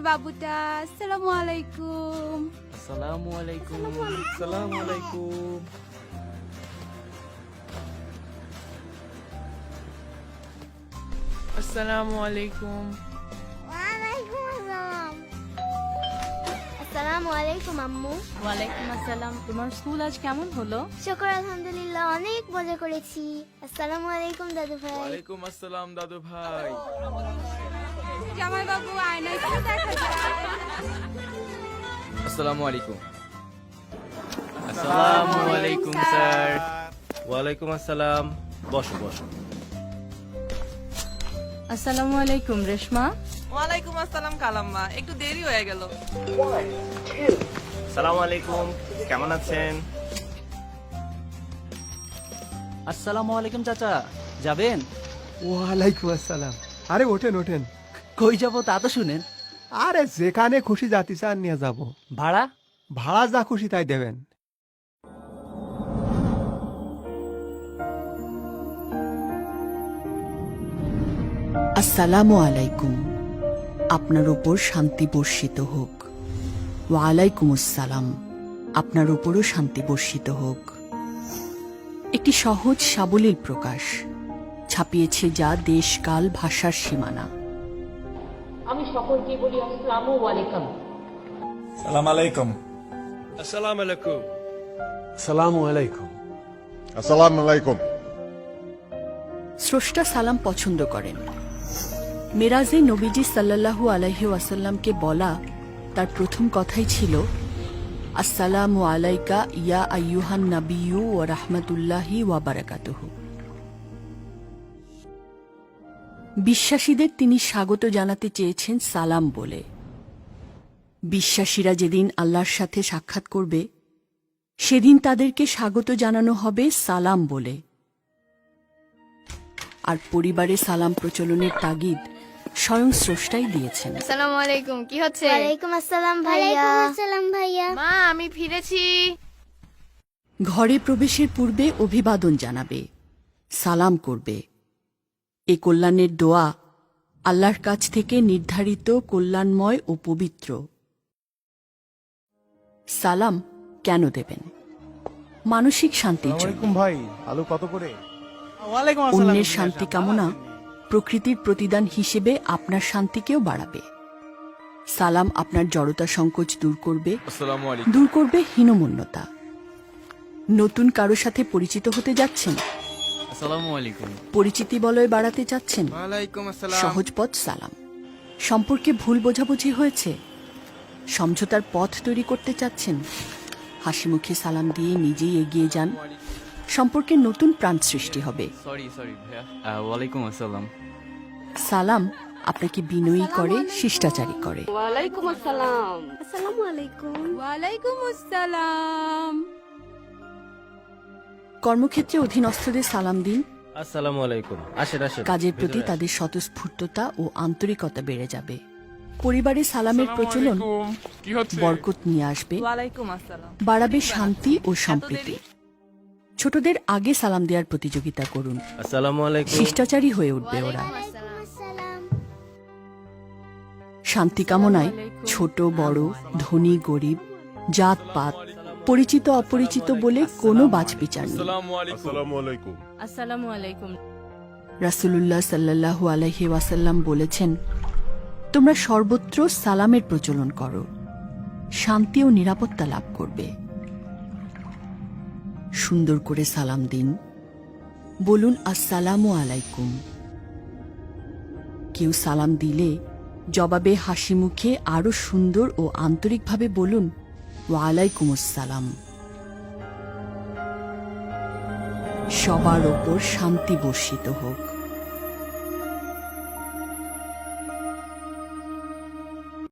বাবুটা। আসসালামু আলাইকুম। আসসালামু আলাইকুম। আসসালামু আলাইকুম। আসসালামু আলাইকুম। ওয়ালাইকুম আসসালাম। আসসালামু আলাইকুম আম্মু। ওয়ালাইকুম আসসালাম। তোমার স্কুল আজ কেমন হলো? শুকর আলহামদুলিল্লাহ, অনেক মজা করেছি। আসসালামু আলাইকুম দাদু ভাই। ওয়ালাইকুম আসসালাম দাদু ভাই। জামাই বাবু আয়নায় কি দেখা যায়? আসসালামু আলাইকুম। আসসালামু আলাইকুম স্যার। ওয়ালাইকুম আসসালাম। বসো বসো। আসসালামু আলাইকুম রেশমা। ওয়ালাইকুম আসসালাম কালাম্মা, একটু দেরি হয়ে গেল। সালাম আলাইকুম, কেমন আছেন? আসসালামু আলাইকুম চাচা, যাবেন? ওয়ালাইকুম আসসালাম। আরে ওঠেন ওঠেন। কই যাব তা তো শুনেন। আরে যেখানে খুশি জাতি চান নিয়ে যাব। ভাড়া? ভাড়া যা খুশি তাই দেবেন। আসসালামু আলাইকুম। আপনার উপর শান্তি বর্ষিত হোক। ওয়ালাইকুম আসসালাম। আপনার উপরও শান্তি বর্ষিত হোক। একটি সহজ সাবলীল প্রকাশ, ছাপিয়েছে যা দেশকাল ভাষার সীমানা। আমি সকলকে বলি আসসালামু আলাইকুম। সালাম আলাইকুম। আসসালামু আলাইকুম। আসসালামু আলাইকুম। আসসালামু আলাইকুম। স্রষ্টা সালাম পছন্দ করেন। মেরাজে নবীজি সাল্লাল্লাহু আলাইহি ওয়াসাল্লামকে বলা তার প্রথম কথাই ছিল, আসসালামু আলাইকা ইয়া আইয়ুহান নাবিয়্যু ওয়া রাহমাতুল্লাহি ওয়া বারাকাতুহু। বিশ্বাসীদের তিনি স্বাগত জানাতে চেয়েছেন সালাম বলে। বিশ্বাসীরা যেদিন আল্লাহর সাথে সাক্ষাৎ করবে সেদিন তাদেরকে স্বাগত জানানো হবে সালাম বলে। আর পরিবারে সালাম প্রচলনের তাগিদ স্বয়ং স্রষ্টাই দিয়েছেন। আসসালামু আলাইকুম। কি হচ্ছে? ওয়ালাইকুম আসসালাম ভাইয়া। ওয়ালাইকুম আসসালাম ভাইয়া। মা আমি ফিরেছি। ঘরে প্রবেশের পূর্বে অভিবাদন জানাবে, সালাম করবে। এ কল্যাণের দোয়া আল্লাহর কাছ থেকে নির্ধারিত কল্যাণময় ও পবিত্র। সালাম কেন দেবেন? মানসিক শান্তির জন্য। ভাই, আলু কত করে? অন্যের শান্তি কামনা প্রকৃতির প্রতিদান হিসেবে আপনার শান্তিকেও বাড়াবে। সালাম আপনার জড়তা সংকোচ দূর করবে, আসসালামু আলাইকুম। দূর করবে হীনমন্যতা। নতুন কারো সাথে পরিচিত হতে যাচ্ছেন, আসসালামু আলাইকুম। পরিচিতি বলয় বাড়াতে চাচ্ছেন, ওয়ালাইকুম আসসালাম। সহজ পথ সালাম। সম্পর্কে ভুল বোঝাবুঝি হয়েছে, সমঝোতার পথ তৈরি করতে চাচ্ছেন, হাসি মুখে সালাম দিয়ে নিজেই এগিয়ে যান। সম্পর্কে নতুন প্রাণ সৃষ্টি হবে। সরি ভাইয়া। ওয়ালাইকুম আসসালাম। সালাম আপনাকে বিনয়ী করে, শিষ্টাচারী করে। ওয়ালাইকুম আসসালাম। আসসালামু আলাইকুম। ওয়ালাইকুম আসসালাম। কর্মক্ষেত্রে অধীনস্থদের সালাম দিন। আসসালামু আলাইকুম। আসেন আসেন। কাজের প্রতি তাদের স্বতঃস্ফূর্ততা ও আন্তরিকতা বেড়ে যাবে। পরিবারে সালামের প্রচলন বরকত নিয়ে আসবে, ওয়ালাইকুম আসসালাম। বাড়াবে শান্তি ও সম্প্রীতি। ছোটদের আগে সালাম দেওয়ার প্রতিযোগিতা করুন, আসসালামু আলাইকুম। শিষ্টাচারী হয়ে উঠবে ওরা। ওয়ালাইকুম আসসালাম। শান্তি কামনায় ছোট বড়, ধনী গরিব, জাত পাত, পরিচিত অপরিচিত বলে কোনো বাছবিচার নেই। আসসালামু আলাইকুম। আসসালামু আলাইকুম। রাসূলুল্লাহ সাল্লাল্লাহু আলাইহি ওয়াসাল্লাম বলেছেন, তোমরা সর্বত্র সালামের প্রচলন করো, শান্তি ও নিরাপত্তা লাভ করবে। সুন্দর করে সালাম দিন, বলুন আসসালামু আলাইকুম। কেউ সালাম দিলে জবাবে হাসি মুখে আরো সুন্দর ও আন্তরিকভাবে বলুন ওয়ালাইকুম আসসালাম। সবার ওপর শান্তি বর্ষিত হোক।